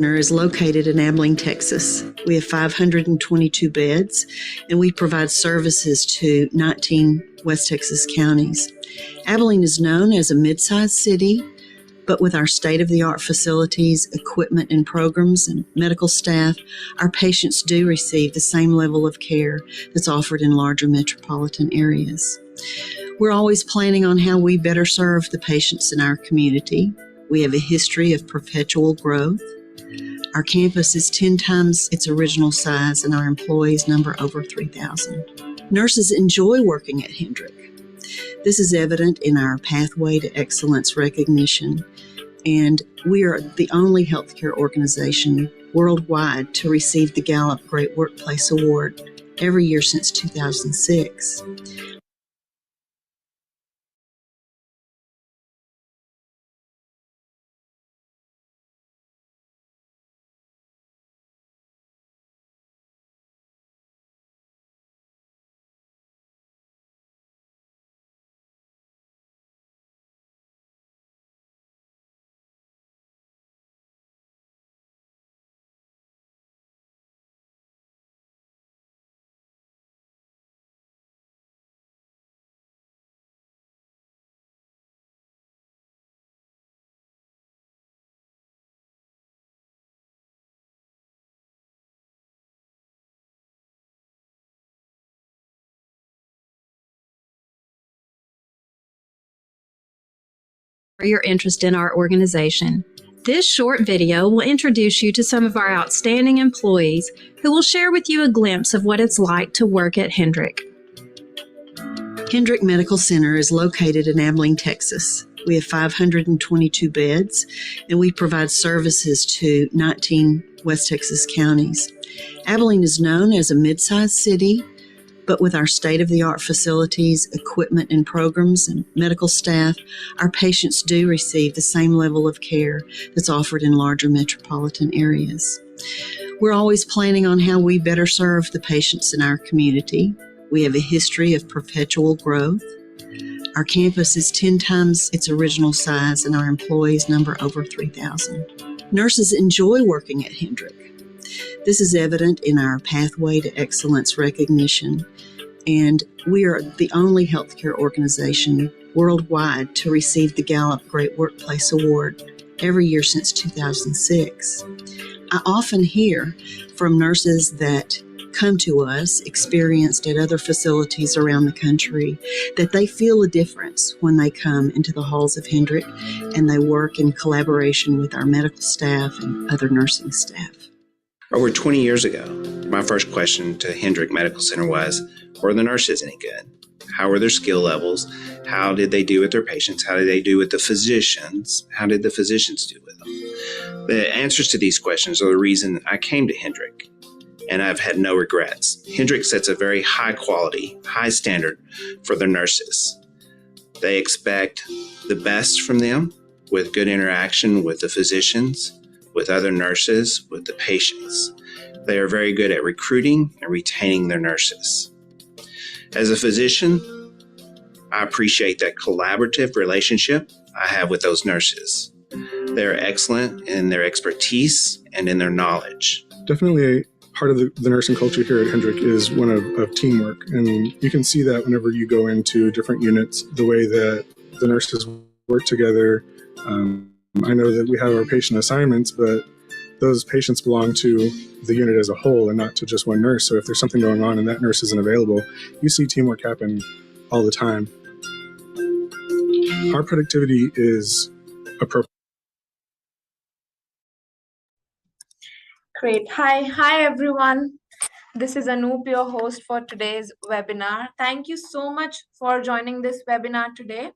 Center is located in Abilene, Texas. We have 522 beds, and we provide services to 19 West Texas counties. Abilene is known as a mid-sized city, but with our state-of-the-art facilities, equipment, and programs, and medical staff, our patients do receive the same level of care that's offered in larger metropolitan areas. We're always planning on how we better serve the patients in our community. We have a history of perpetual growth. Our campus is 10 times its original size, and our employees number over 3,000. Nurses enjoy working at Hendrick. This is evident in our pathway to excellence recognition, and we are the only healthcare organization worldwide to receive the Gallup Great Workplace Award every year since 2006. For your interest in our organization. This short video will introduce you to some of our outstanding employees who will share with you a glimpse of what it's like to work at Hendrick. Hendrick Medical Center is located in Abilene, Texas. We have 522 beds, and we provide services to 19 West Texas counties. Abilene is known as a mid-sized city, but with our state-of-the-art facilities, equipment, and programs, and medical staff, our patients do receive the same level of care that's offered in larger metropolitan areas. We're always planning on how we better serve the patients in our community. We have a history of perpetual growth. Our campus is 10 times its original size, and our employees number over 3,000. Nurses enjoy working at Hendrick. This is evident in our pathway to excellence recognition, and we are the only healthcare organization worldwide to receive the Gallup Great Workplace Award every year since 2006. I often hear from nurses that come to us, experienced at other facilities around the country, that they feel a difference when they come into the halls of Hendrick and they work in collaboration with our medical staff and other nursing staff. Over 20 years ago, my first question to Hendrick Medical Center was, were the nurses any good? How were their skill levels? How did they do with their patients? How did they do with the physicians? How did the physicians do with them? The answers to these questions are the reason I came to Hendrick, and I've had no regrets. Hendrick sets a very high quality, high standard for their nurses. They expect the best from them with good interaction with the physicians, with other nurses, with the patients. They are very good at recruiting and retaining their nurses. As a physician, I appreciate that collaborative relationship I have with those nurses. They're excellent in their expertise and in their knowledge. Definitely part of the nursing culture here at Hendrick is one of teamwork. And you can see that whenever you go into different units, the way that the nurses work together. I know that we have our patient assignments, but those patients belong to the unit as a whole and not to just one nurse. So if there's something going on and that nurse isn't available, you see teamwork happen all the time. Our productivity is appropriate. Great. Hi everyone. This is Anoop, your host for today's webinar. Thank you so much for joining this webinar today.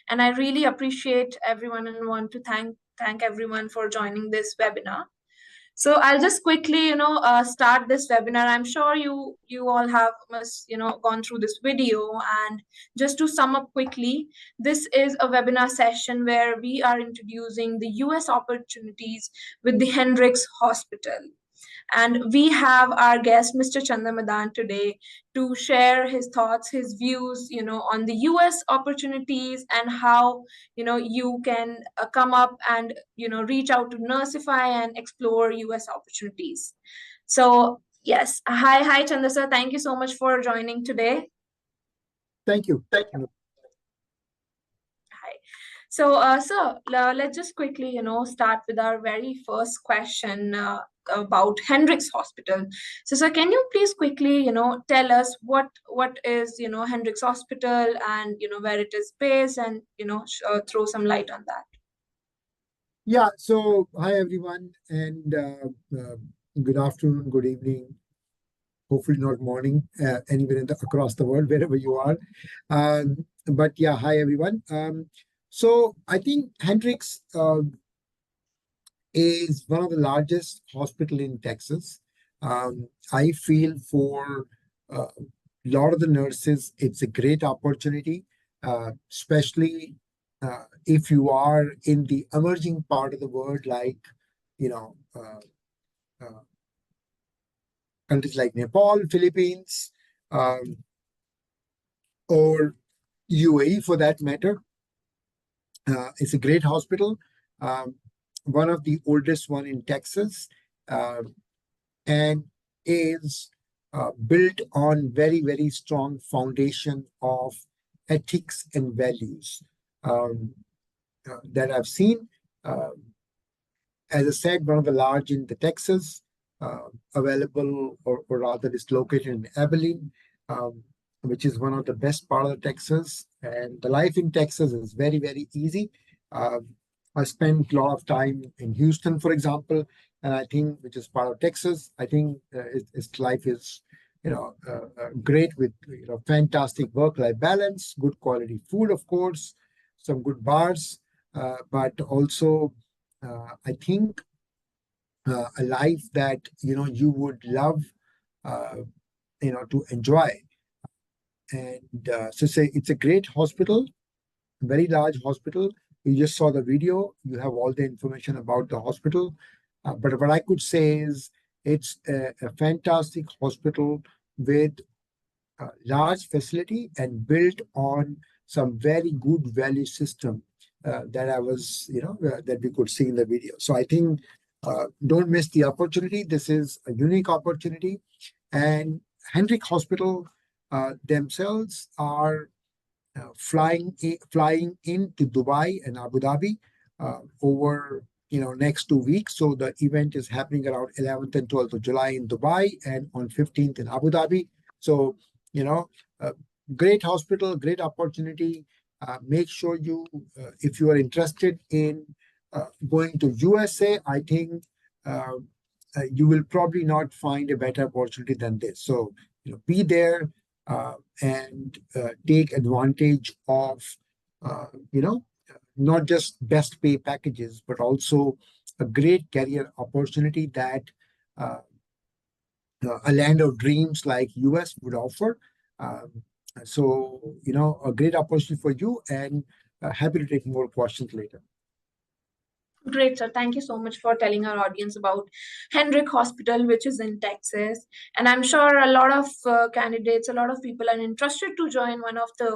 And I really appreciate everyone and want to thank everyone for joining this webinar. So I'll just quickly, start this webinar. I'm sure you all have gone through this video. And just to sum up quickly, this is a webinar session where we are introducing the US opportunities with the Hendricks Hospital. And we have our guest, Mr. Chandamadan, today to share his thoughts, his views, on the US opportunities and how, you can come up and, reach out to Nersify and explore US opportunities. So, yes. Hi, Chanda sir. Thank you so much for joining today. Thank you. Hi. So, sir, let's just quickly, start with our very first question about Hendricks Hospital. So, sir, can you please quickly, tell us what is, Hendricks Hospital and, where it is based and, throw some light on that. Yeah. So, hi everyone, and good afternoon, good evening. Hopefully not morning, anywhere across the world, wherever you are. But yeah, hi everyone. So I think Hendricks is one of the largest hospital in Texas. I feel for a lot of the nurses, it's a great opportunity, especially if you are in the emerging part of the world, like you know. Countries like Nepal, Philippines, or UAE for that matter. It's a great hospital, one of the oldest one in Texas, and is built on very, very strong foundation of ethics and values that I've seen. As I said, one of the large in the Texas, available or rather is located in Abilene, which is one of the best part of the Texas. And the life in Texas is very, very easy. I spent a lot of time in Houston, for example, and I think, which is part of Texas, I think its life is, great with, fantastic work-life balance, good quality food, of course, some good bars, but also I think a life that you would love to enjoy. And so say it's a great hospital, very large hospital. You just saw the video, you have all the information about the hospital, but what I could say is it's a fantastic hospital with a large facility and built on some very good value system that I was, that we could see in the video. So I think don't miss the opportunity. This is a unique opportunity. And Hendrick Hospital themselves are flying into Dubai and Abu Dhabi over next 2 weeks. So the event is happening around 11th and 12th of July in Dubai and on 15th in Abu Dhabi. So great hospital, great opportunity. Make sure you, if you are interested in going to USA, I think you will probably not find a better opportunity than this. So be there and take advantage of not just best pay packages, but also a great career opportunity that a land of dreams like US would offer. So, a great opportunity for you, and happy to take more questions later. Great, sir. Thank you so much for telling our audience about Hendrick Hospital, which is in Texas. And I'm sure a lot of candidates, a lot of people are interested to join one of the,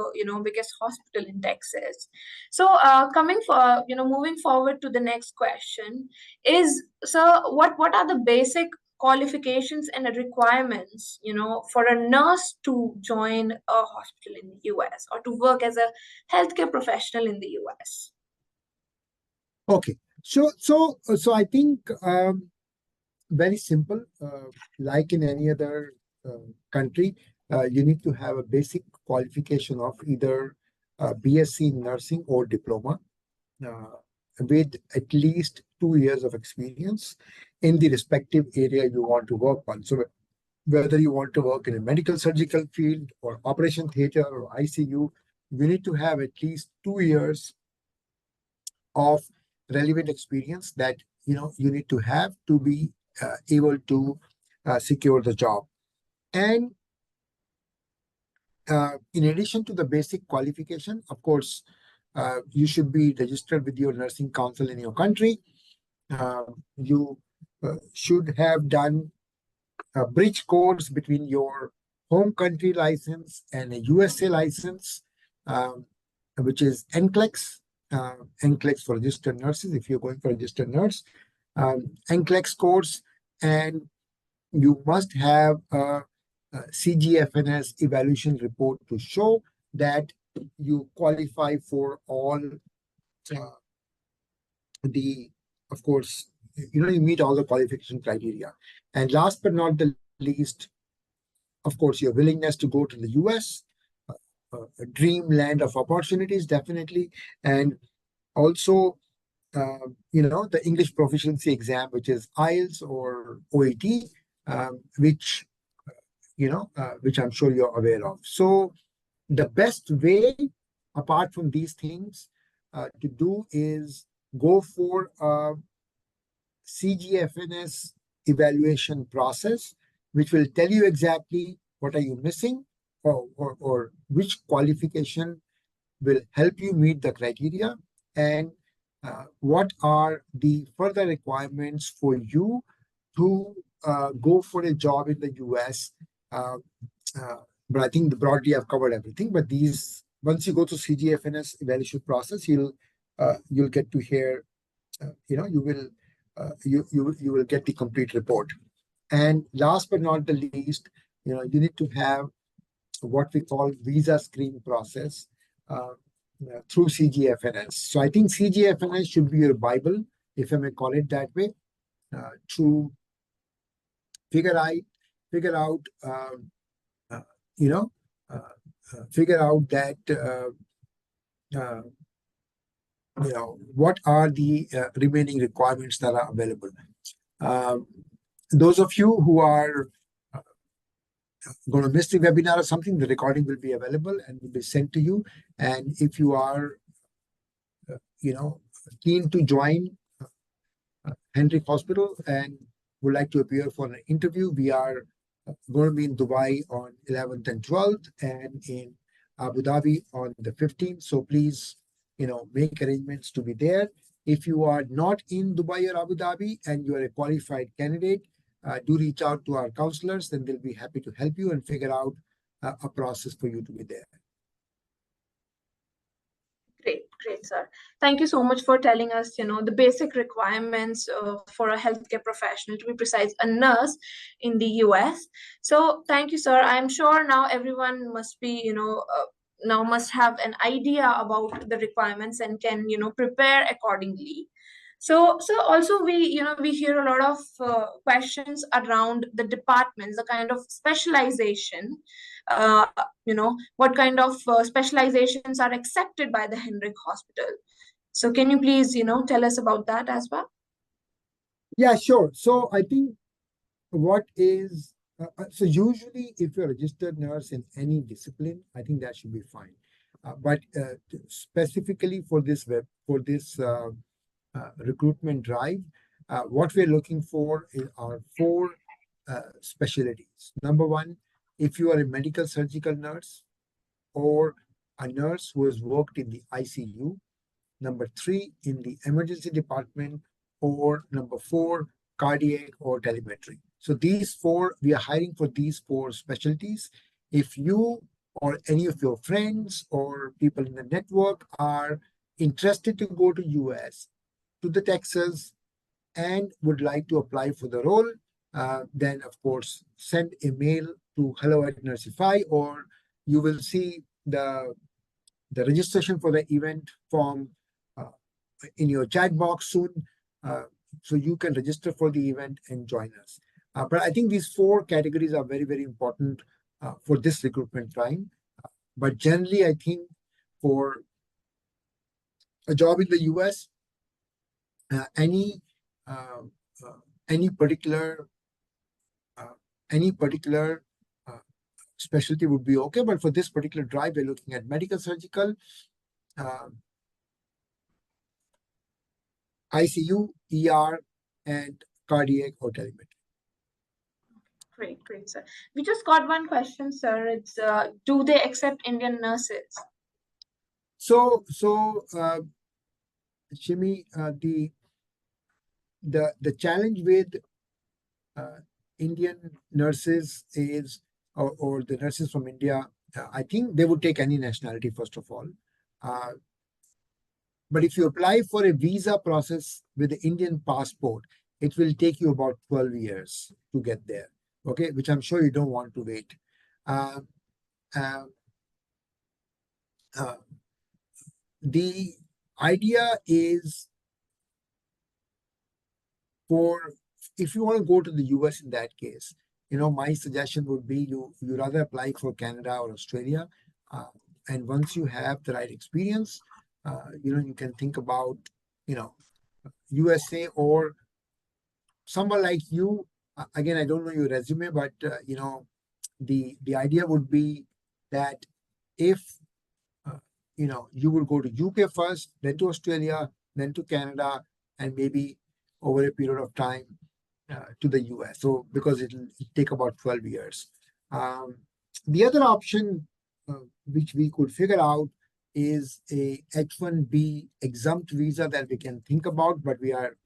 biggest hospital in Texas. So moving forward to the next question is, sir, what are the basic qualifications and requirements, for a nurse to join a hospital in the US or to work as a healthcare professional in the US? Okay. So I think very simple. Like in any other country, you need to have a basic qualification of either BSc in nursing or diploma, with at least 2 years of experience in the respective area you want to work on. So whether you want to work in a medical surgical field or operation theater or ICU, you need to have at least 2 years of relevant experience that you need to have to be able to secure the job. And in addition to the basic qualification, of course, you should be registered with your nursing council in your country. You should have done bridge course between your home country license and a USA license, which is NCLEX. NCLEX for registered nurses, if you're going for registered nurse. NCLEX course, and you must have a CGFNS evaluation report to show that you qualify for all of course, you meet all the qualification criteria. And last but not the least, of course, your willingness to go to the US, a dreamland of opportunities, definitely. And also, the English proficiency exam, which is IELTS or OET, which I'm sure you're aware of. So the best way, apart from these things, to do is go for a CGFNS evaluation process, which will tell you exactly what are you missing or which qualification will help you meet the criteria, and what are the further requirements for you to go for a job in the US. But I think broadly I've covered everything. But these, once you go to CGFNS evaluation process, you'll get to hear, you will get the complete report. And last but not the least, you need to have what we call visa screen process through CGFNS. So I think CGFNS should be your Bible, if I may call it that way, to figure out that what are the remaining requirements that are available. Those of you who are going to miss the webinar or something, the recording will be available and will be sent to you. And if you are, keen to join Hendrick Hospital and would like to appear for an interview, we are going to be in Dubai on 11th and 12th, and in Abu Dhabi on the 15th. So please, make arrangements to be there. If you are not in Dubai or Abu Dhabi and you are a qualified candidate, do reach out to our counselors, then they'll be happy to help you and figure out a process for you to be there. Great, sir. Thank you so much for telling us, the basic requirements for a healthcare professional, to be precise, a nurse in the US. So thank you, sir. I'm sure now everyone must be, now must have an idea about the requirements and can, prepare accordingly. So also we hear a lot of questions around the departments, the kind of specialization, what kind of specializations are accepted by the Hendrick Hospital. So can you please, tell us about that as well? Yeah, sure. So I think so usually if you're a registered nurse in any discipline, I think that should be fine. But specifically for this recruitment drive, what we're looking for are 4 specialties. Number 1, if you are a medical surgical nurse or a nurse who has worked in the ICU. Number 3, in the emergency department, or number 4, cardiac or telemetry. So these 4, we are hiring for these 4 specialties. If you or any of your friends or people in the network are interested to go to US, to the Texas, and would like to apply for the role, then of course send a mail to hello@Nersify, or you will see the registration for the event form in your chat box soon, so you can register for the event and join us. But I think these 4 categories are very, very important for this recruitment time. But generally, I think for a job in the US, any particular specialty would be okay. But for this particular drive, we're looking at medical surgical, ICU, ER, and cardiac or telemetry. Great, sir. We just got one question, sir. It's do they accept Indian nurses? So Shimi, the challenge with Indian nurses is, or the nurses from India, I think they would take any nationality, first of all. But if you apply for a visa process with the Indian passport, it will take you about 12 years to get there, okay, which I'm sure you don't want to wait. Uh, uh, uh, the idea is for, if you want to go to the US in that case, my suggestion would be you rather apply for Canada or Australia. And once you have the right experience, you can think about, USA or someone like you. Again, I don't know your resume, but, the idea would be that if, you would go to UK first, then to Australia, then to Canada, and maybe over a period of time to the US. So because it'll take about 12 years. The other option which we could figure out is a H-1B exempt visa that we can think about, but we are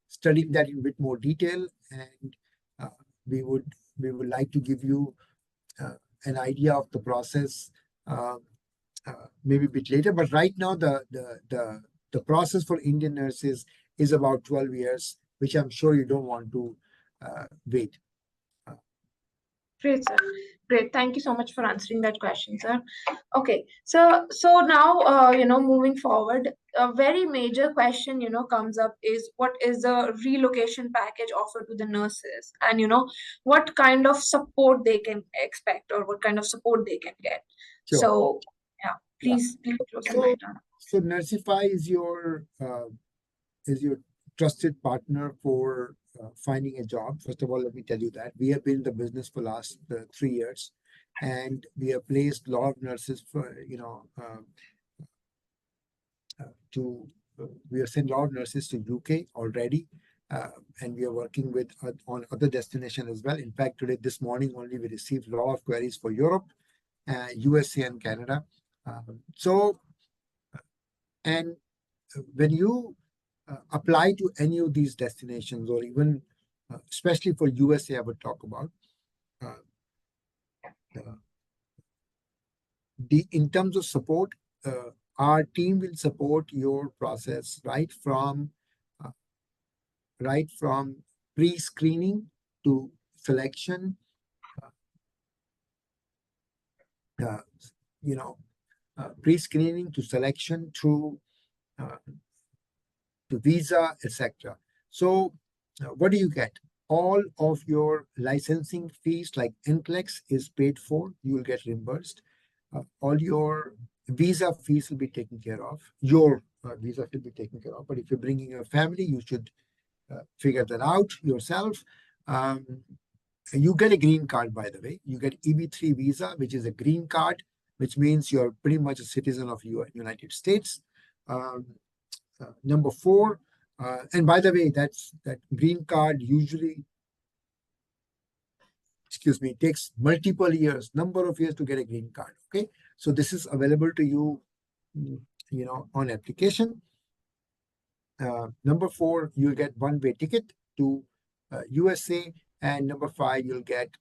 studying that in a bit more detail, and we would like to give you an idea of the process maybe a bit later. But right now, the process for Indian nurses is about 12 years, which I'm sure you don't want to wait. Great, sir. Great. Thank you so much for answering that question, sir. Okay. So now, moving forward, a very major question, comes up is what is the relocation package offered to the nurses, and, what kind of support they can expect or what kind of support they can get. Sure. So, yeah, please close your mic down. So Nersify is your trusted partner for finding a job. First of all, let me tell you that we have been in the business for last 3 years, and we have placed a lot of nurses for we have sent a lot of nurses to UK already, and we are working with on other destinations as well. In fact, this morning only, we received a lot of queries for Europe, USA, and Canada. And when you apply to any of these destinations, or even especially for USA, I would talk about in terms of support. Our team will support your process right from pre-screening to selection. Pre-screening to selection to visa, etc. So what do you get? All of your licensing fees, like NCLEX, is paid for. You will get reimbursed. All your visa fees will be taken care of. Your visa will be taken care of. But if you're bringing your family, you should figure that out yourself. You get a green card, by the way. You get EB3 visa, which is a green card, which means you're pretty much a citizen of United States. Number 4, and by the way, that green card usually, takes multiple years, number of years to get a green card. Okay, so this is available to you, on application. Number 4, you'll get one-way ticket to USA, and number 5, you'll get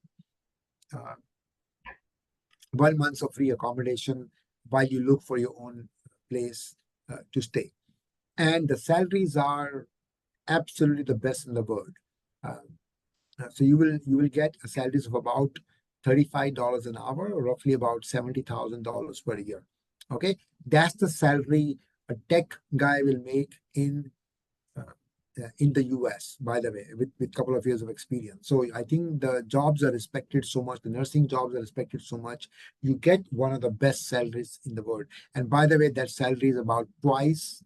1 month of free accommodation while you look for your own place to stay. And the salaries are absolutely the best in the world. So you will get a salaries of about $35 an hour, or roughly about $70,000 per year. Okay, that's the salary a tech guy will make in the US, by the way, with a couple of years of experience. So I think the jobs are respected so much. The nursing jobs are respected so much. You get one of the best salaries in the world. And by the way, that salary is about twice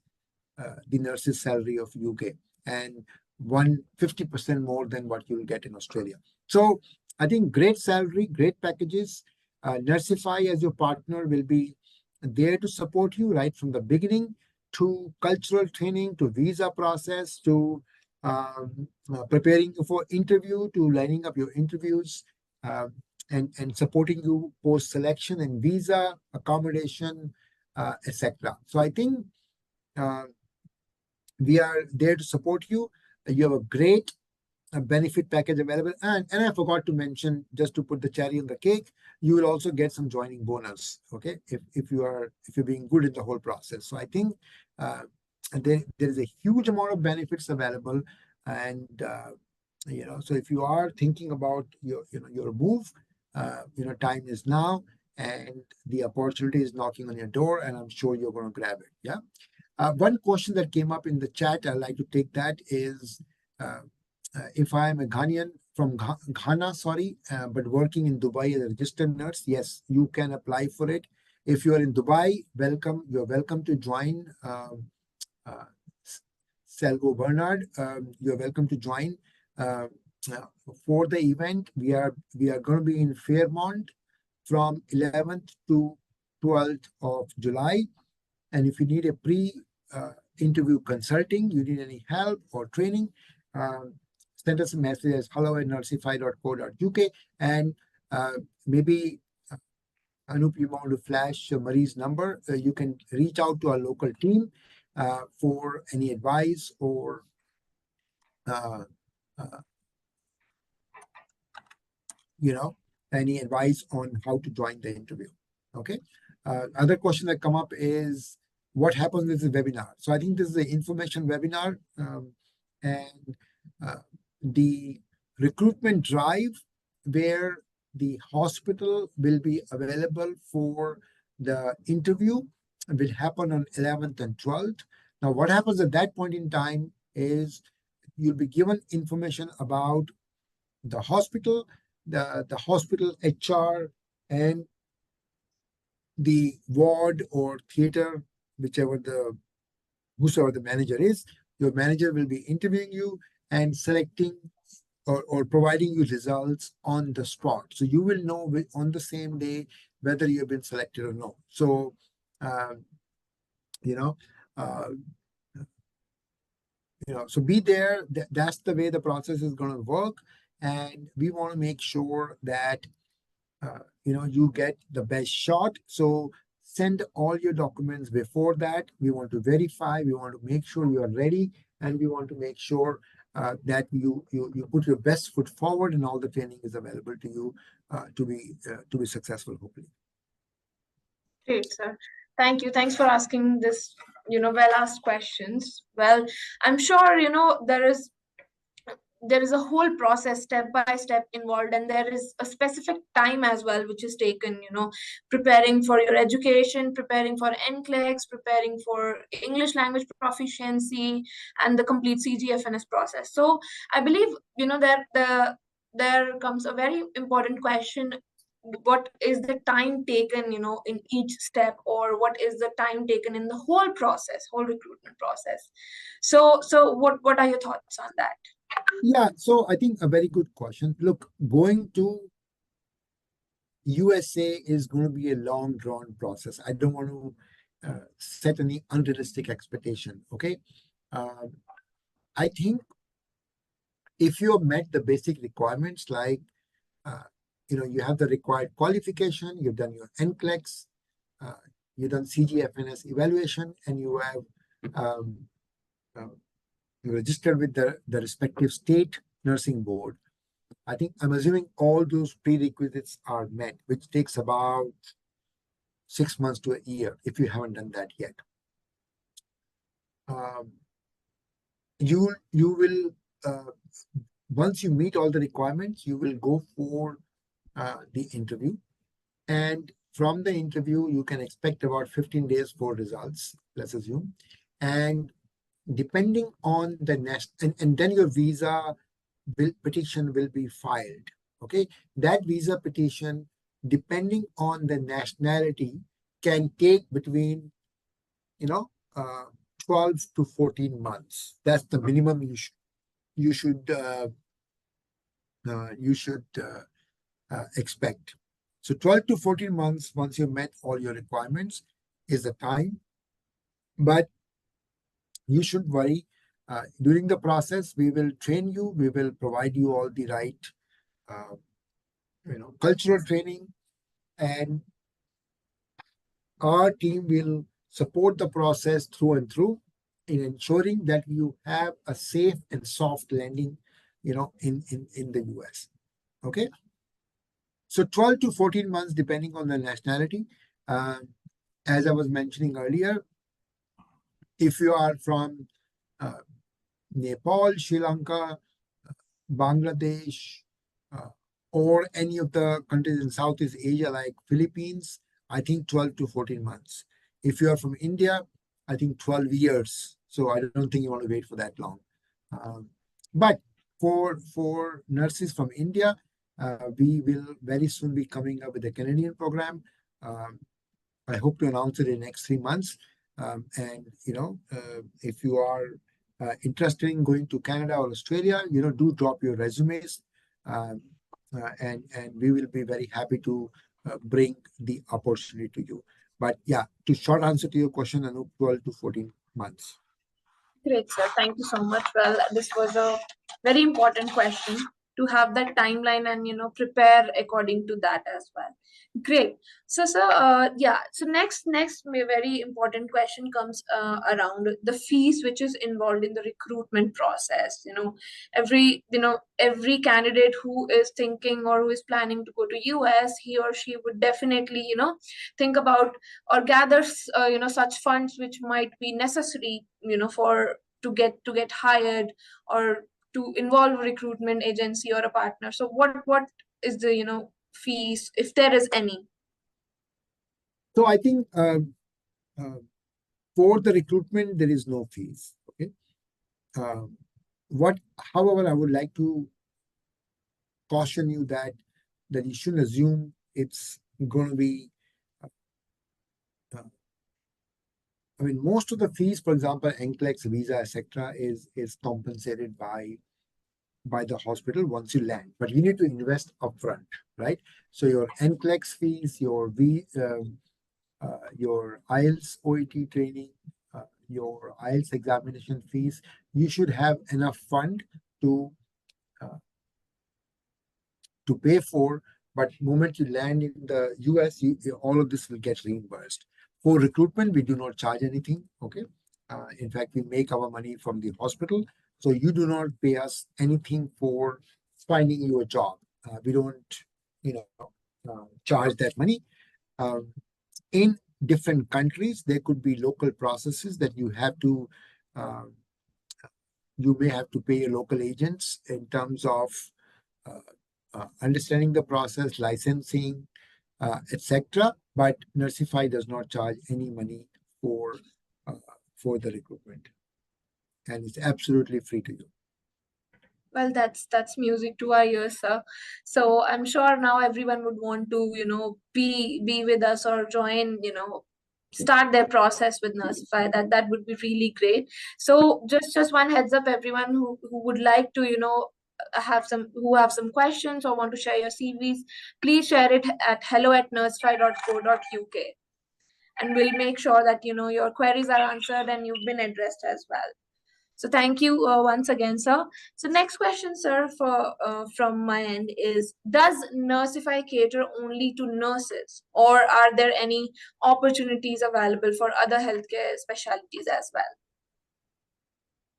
the nurse's salary of UK, and 150% more than what you'll get in Australia. So I think great salary, great packages. Nersify as your partner will be there to support you right from the beginning, to cultural training, to visa process, to preparing you for interview, to lining up your interviews, and supporting you post selection and visa, accommodation, etc. So I think we are there to support you. You have a great benefit package available. And I forgot to mention, just to put the cherry on the cake, you will also get some joining bonus. Okay, if you're being good in the whole process. So I think there is a huge amount of benefits available, and so if you are thinking about your move, time is now, and the opportunity is knocking on your door, and I'm sure you're going to grab it. Yeah. One question that came up in the chat, I'd like to take that, is if I'm a Ghanaian from Ghana, but working in Dubai as a registered nurse, yes, you can apply for it. If you are in Dubai, welcome. You're welcome to join. Uh, Selvo Bernard, you're welcome to join. For the event, we are going to be in Fairmont from 11th to 12th of July. And if you need a pre-interview consulting, you need any help or training, send us a message as hello@nersify.co.uk, and maybe Anup, you want to flash Marie's number. You can reach out to our local team for any advice or any advice on how to join the interview. Okay. Other question that come up is what happens with the webinar. So I think this is an information webinar, and the recruitment drive where the hospital will be available for the interview will happen on 11th and 12th. Now, what happens at that point in time is you'll be given information about the hospital, the hospital HR, and the ward or theater, whosoever the manager is. Your manager will be interviewing you and selecting or providing you results on the spot. So you will know on the same day whether you have been selected or not. So, so be there. That's the way the process is going to work. And we want to make sure that, you get the best shot. So send all your documents before that. We want to verify. We want to make sure you are ready. And we want to make sure that you put your best foot forward, and all the training is available to you to be successful, hopefully. Great, sir. Thank you. Thanks for asking this, well-asked questions. Well, I'm sure, there is a whole process step by step involved, and there is a specific time as well which is taken, preparing for your education, preparing for NCLEX, preparing for English language proficiency, and the complete CGFNS process. So I believe, there comes a very important question: what is the time taken, in each step, or what is the time taken in the whole recruitment process? So what are your thoughts on that? Yeah, so I think a very good question. Look, going to USA is going to be a long drawn process. I don't want to set any unrealistic expectation. Okay. I think if you have met the basic requirements, like, you have the required qualification, you've done your NCLEX, you've done CGFNS evaluation, and you have you registered with the respective state nursing board. I think I'm assuming all those prerequisites are met, which takes about 6 months to a year if you haven't done that yet. You will once you meet all the requirements, you will go for the interview, and from the interview you can expect about 15 days for results, let's assume, and depending on the and then your visa petition will be filed. Okay, that visa petition, depending on the nationality, can take between 12 to 14 months. That's the minimum you should expect. So 12 to 14 months once you've met all your requirements is the time. But you should worry. During the process, we will train you. We will provide you all the right, cultural training, and our team will support the process through and through in ensuring that you have a safe and soft landing in the US. Okay. So 12 to 14 months, depending on the nationality. As I was mentioning earlier, if you are from Nepal, Sri Lanka, Bangladesh, uh, or any of the countries in Southeast Asia like Philippines, I think 12 to 14 months. If you are from India, I think 12 years. So I don't think you want to wait for that long. But for nurses from India, we will very soon be coming up with a Canadian program. I hope to announce it in the next 3 months. And if you are interested in going to Canada or Australia, do drop your resumes, and we will be very happy to bring the opportunity to you. But yeah, to short answer to your question, Anup, 12 to 14 months. Great, sir. Thank you so much. Well, this was a very important question to have that timeline and prepare according to that as well. Great. So yeah, so next very important question comes around the fees which is involved in the recruitment process. Every candidate who is thinking or who is planning to go to US, he or she would definitely think about or gather such funds which might be necessary for to get hired or to involve a recruitment agency or a partner. So what is the fees, if there is any? So I think for the recruitment there is no fees. Okay. However, I would like to caution you that you shouldn't assume it's going to be. I mean, most of the fees, for example, NCLEX, visa, etc., is compensated by the hospital once you land, but you need to invest upfront, right? So your NCLEX fees, your IELTS OET training, your IELTS examination fees, you should have enough fund to pay for. But moment you land in the US, all of this will get reimbursed. For recruitment, we do not charge anything. Okay. In fact, we make our money from the hospital. So you do not pay us anything for finding you a job. We don't, charge that money. In different countries, there could be local processes that you have to, you may have to pay your local agents in terms of understanding the process, licensing, etc. But Nersify does not charge any money for the recruitment, and it's absolutely free to you. Well, that's music to our ears, sir. So I'm sure now everyone would want to be with us or join start their process with Nersify. That would be really great. So just one heads up, everyone who would like to have some questions or want to share your CVs, please share it at hello@nersify.co.uk, and we'll make sure that your queries are answered and you've been addressed as well. So thank you once again, sir. So next question, sir, from my end is, does Nersify cater only to nurses, or are there any opportunities available for other healthcare specialties as well?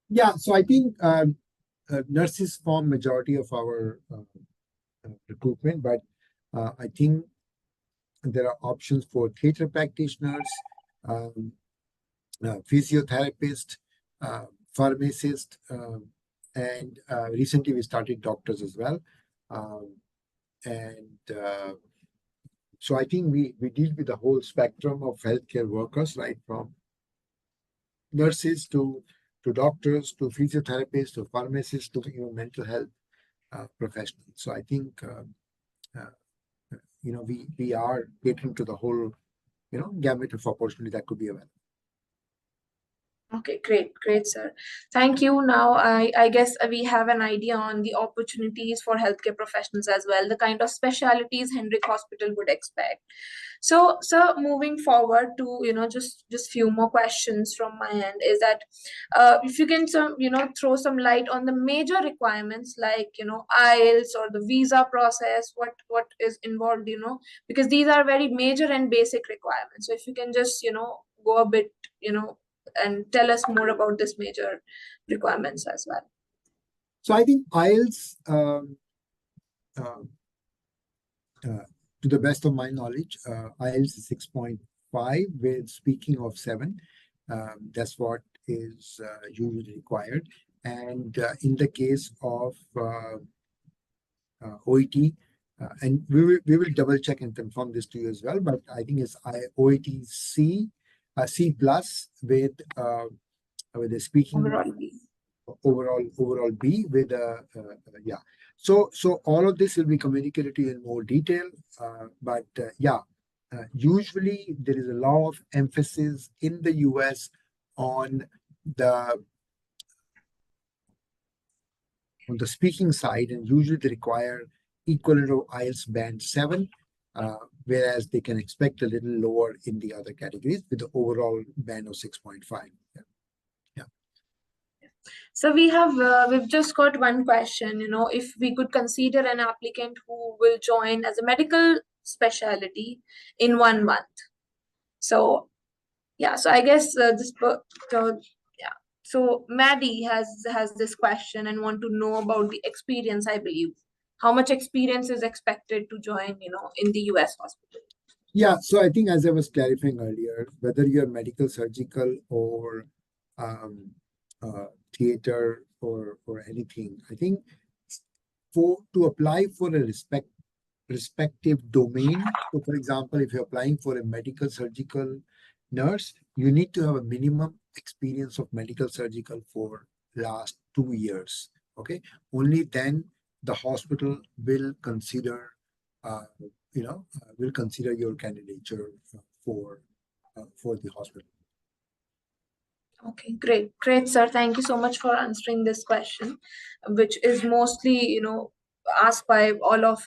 Yeah, so I think nurses form majority of our recruitment, but I think there are options for theater practitioners, physiotherapists, pharmacists, and recently we started doctors as well. So I think we deal with the whole spectrum of healthcare workers, right from nurses to doctors, to physiotherapists, to pharmacists, to even mental health professionals. So I think we are catering to the whole gamut of opportunity that could be available. Okay, great, sir. Thank you. Now, I guess we have an idea on the opportunities for healthcare professionals as well, the kind of specialities Hendrick Hospital would expect. So, moving forward to just few more questions from my end is that if you can throw some light on the major requirements like IELTS or the visa process, what is involved, because these are very major and basic requirements. So if you can just go a bit and tell us more about this major requirements as well. So I think IELTS, uh, to the best of my knowledge, IELTS is 6.5 with speaking of 7. That's what is usually required. And in the case of OET, and we will double check and confirm this to you as well, but I think it's OET C, C plus with the speaking overall B with yeah. So all of this will be communicated to you in more detail, but yeah, usually there is a lot of emphasis in the US on the speaking side, and usually they require equivalent of IELTS band 7, whereas they can expect a little lower in the other categories with the overall band of 6.5. Yeah. So we've just got one question. If we could consider an applicant who will join as a medical specialty in 1 month. So yeah, so I guess yeah. So Maddie has this question and want to know about the experience. I believe how much experience is expected to join, in the US hospital. Yeah, so I think as I was clarifying earlier, whether you're medical, surgical, or um, theater or anything, I think to apply for a respective domain. So, for example, if you're applying for a medical surgical nurse, you need to have a minimum experience of medical surgical for last 2 years. Okay, only then the hospital will consider, will consider your candidature for the hospital. Okay, great, sir. Thank you so much for answering this question, which is mostly, asked by all of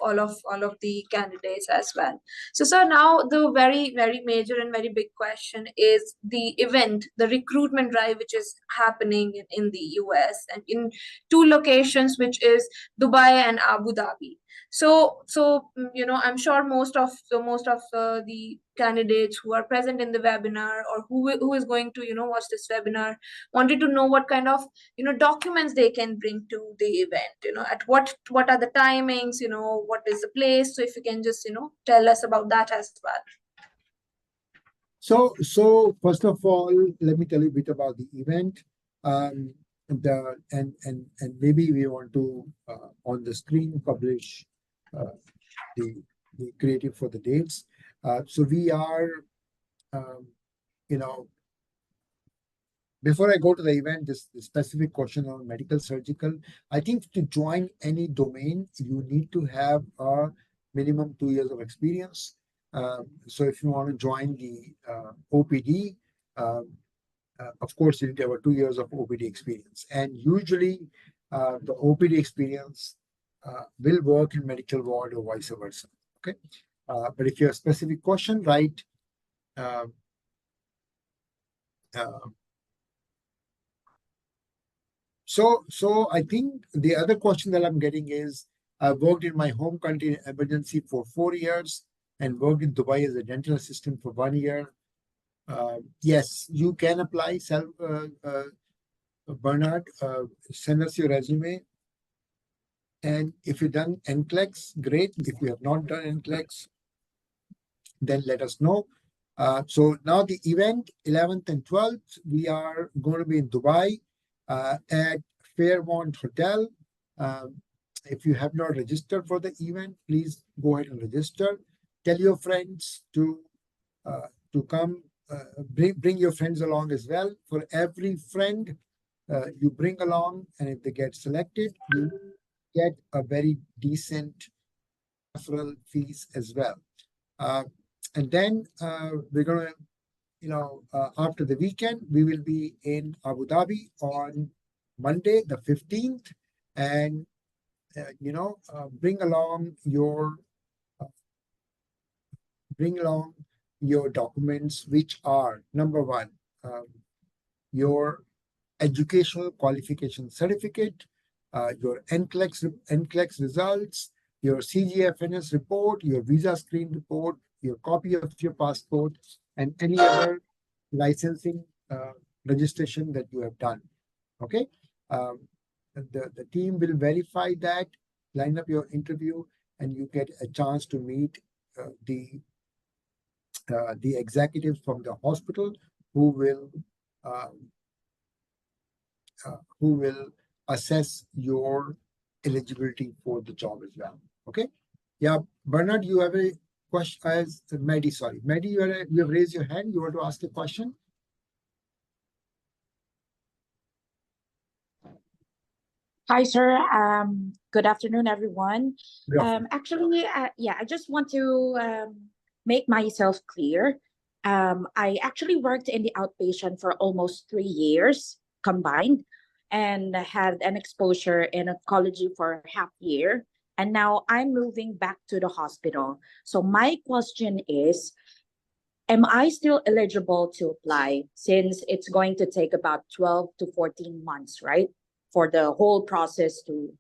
the candidates as well. So, sir, now the very major and very big question is the event, the recruitment drive, which is happening in the US and in 2 locations, which is Dubai and Abu Dhabi. So I'm sure most of the candidates who are present in the webinar or who is going to watch this webinar wanted to know what kind of documents they can bring to the event, at what are the timings, what is the place. So if you can just tell us about that as well. So first of all, let me tell you a bit about the event. And maybe we want to on the screen publish the creative for the dates. So we are, before I go to the event, this specific question on medical surgical, I think to join any domain, you need to have a minimum 2 years of experience. So if you want to join the OPD, of course, you need to have 2 years of OPD experience. And usually the OPD experience will work in medical ward or vice versa. Okay. But if you have a specific question, right? So I think the other question that I'm getting is, I've worked in my home country in emergency for 4 years and worked in Dubai as a dental assistant for 1 year. Yes, you can apply. Bernard, send us your resume. And if you've done NCLEX, great. If you have not done NCLEX, then let us know. So now the event, 11th and 12th, we are going to be in Dubai at Fairmont Hotel. If you have not registered for the event, please go ahead and register. Tell your friends to come. Bring your friends along as well. For every friend you bring along, and if they get selected, you get a very decent referral fees as well. And then we're going to, after the weekend, we will be in Abu Dhabi on Monday, the 15th, and, bring along your documents, which are, number one, your educational qualification certificate, your NCLEX results, your CGFNS report, your visa screen report, your copy of your passport, and any other licensing registration that you have done. Okay. the team will verify that, line up your interview, and you get a chance to meet the executives from the hospital who will um, assess your eligibility for the job as well. Okay. Yeah, Bernard, you have a question. As Maddie, sorry, Maddie, you have raised your hand. You want to ask a question? Hi, sir. Good afternoon, everyone. Good afternoon. I just want to make myself clear. I actually worked in the outpatient for almost 3 years combined and had an exposure in oncology for half year. And now I'm moving back to the hospital. So my question is, am I still eligible to apply since it's going to take about 12 to 14 months, right? For the whole process to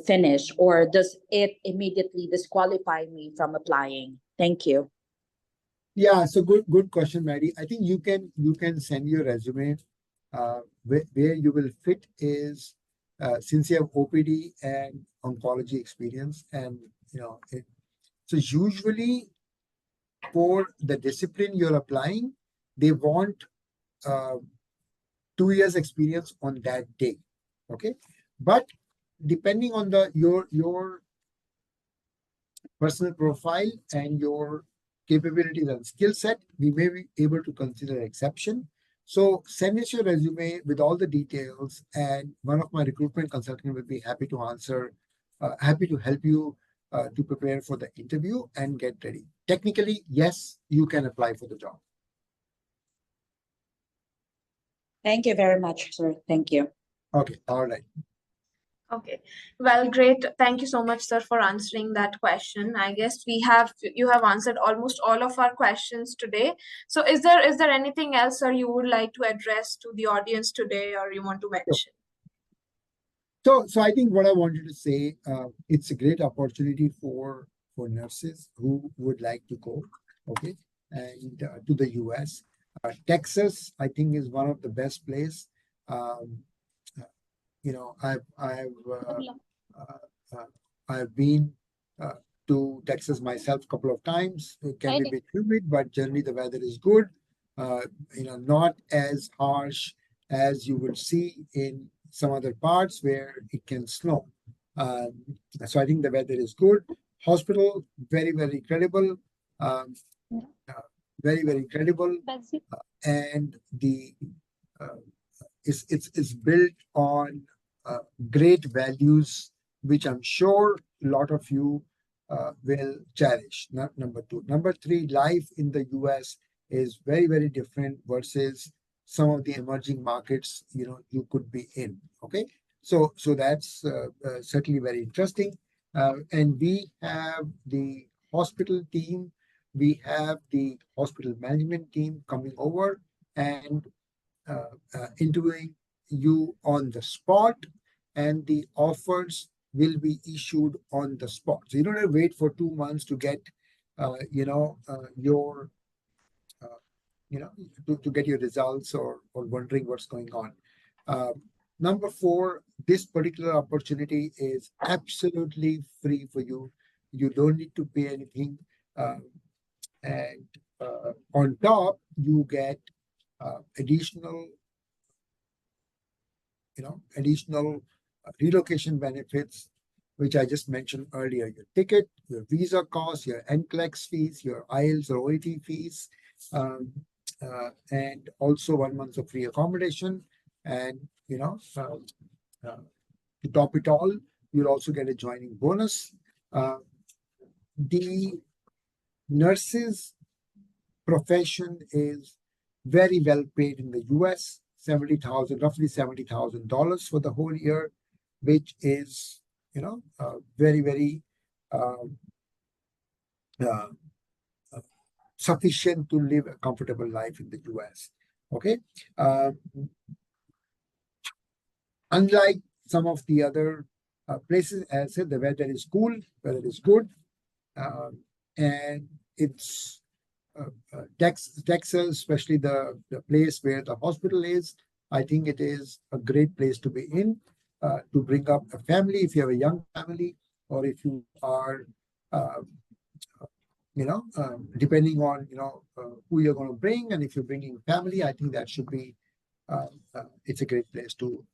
finish, or does it immediately disqualify me from applying? Thank you. Yeah, so good question, Maddie. I think you can send your resume. Where you will fit is since you have OPD and oncology experience, and so usually for the discipline you're applying, they want 2 years experience on that day. Okay, but depending on your personal profile and your capabilities and skill set, we may be able to consider exception. So send us your resume with all the details, and one of my recruitment consultants will be happy to happy to help you to prepare for the interview and get ready. Technically, yes, you can apply for the job. Thank you very much, sir. Thank you. Okay, all right. Okay, well, great. Thank you so much, sir, for answering that question. I guess you have answered almost all of our questions today. So is there anything else, sir, you would like to address to the audience today, or you want to mention? So I think what I wanted to say, it's a great opportunity for nurses who would like to go, okay, and to the US. Texas, I think, is one of the best place. I've been to Texas myself a couple of times. It can be a bit humid, but generally the weather is good. Not as harsh as you will see in some other parts where it can snow. So I think the weather is good. Hospital, very, very credible. Very, very credible. And it's built on great values, which I'm sure a lot of you will cherish. Number two. Number three, life in the US is very, very different versus some of the emerging markets you could be in. Okay, so that's certainly very interesting. And we have the hospital team, we have the hospital management team coming over and interviewing you on the spot, and the offers will be issued on the spot. So you don't have to wait for 2 months to get your to get your results or wondering what's going on. Number four, this particular opportunity is absolutely free for you. You don't need to pay anything. And on top, you get additional relocation benefits, which I just mentioned earlier. Your ticket, your visa costs, your NCLEX fees, your IELTS or OET fees, and also 1 month of free accommodation. And to top it all, you'll also get a joining bonus. The nurses profession is very well paid in the US, roughly $70,000 for the whole year, which is very, very sufficient to live a comfortable life in the US. Okay, unlike some of the other places, as I said, the weather is cool, weather is good, and it's Texas, especially the place where the hospital is. I think it is a great place to be in. to bring up a family if you have a young family, or if you are, depending on, who you're going to bring, and if you're bringing family, I think that should be, it's a great place to,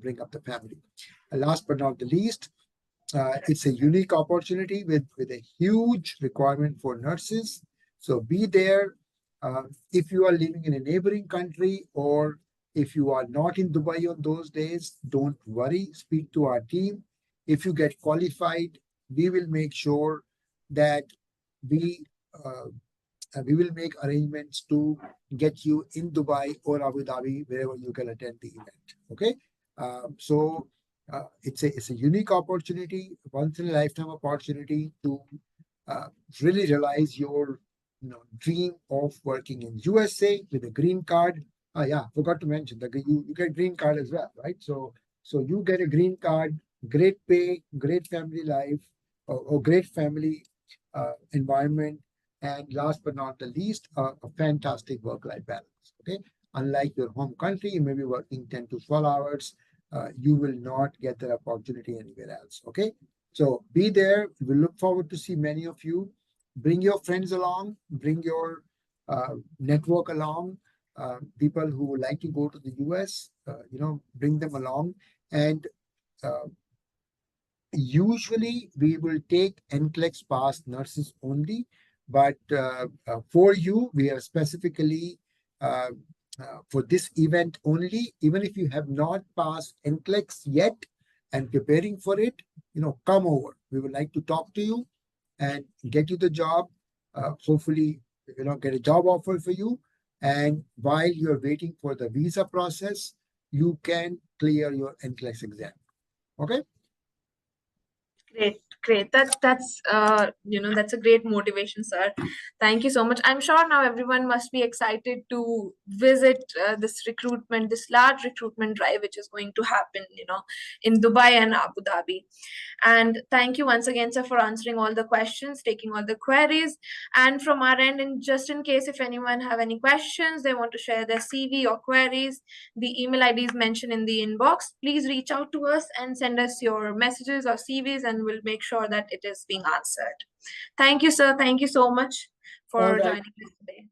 bring up the family. And last but not the least, it's a unique opportunity with a huge requirement for nurses. So be there. If you are living in a neighboring country, or if you are not in Dubai on those days, don't worry. Speak to our team. If you get qualified, we will make sure that we uh, we will make arrangements to get you in Dubai or Abu Dhabi, wherever you can attend the event. Okay, so it's a unique opportunity, once in a lifetime opportunity to really realize your dream of working in USA with a green card. Yeah, forgot to mention that you get green card as well, right? So you get a green card, great pay, great family life, or great family environment, and last but not the least, a fantastic work-life balance. Okay, unlike your home country, you may be working 10 to 12 hours. You will not get that opportunity anywhere else. Okay, so be there. We look forward to see many of you. Bring your friends along. Bring your network along. People who would like to go to the US, bring them along. And uh, usually we will take NCLEX pass nurses only, but for you, we are specifically uh, for this event only. Even if you have not passed NCLEX yet and preparing for it, come over. We would like to talk to you and get you the job. Hopefully, get a job offer for you. And while you're waiting for the visa process, you can clear your NCLEX exam. Okay. Great, great. That's a great motivation, sir. Thank you so much. I'm sure now everyone must be excited to visit this large recruitment drive, which is going to happen, in Dubai and Abu Dhabi. And thank you once again, sir, for answering all the questions, taking all the queries. And from our end, and just in case if anyone have any questions, they want to share their CV or queries, the email ID is mentioned in the inbox. Please reach out to us and send us your messages or CVs, and we'll make sure that it is being answered. Thank you, sir. Thank you so much for joining us today.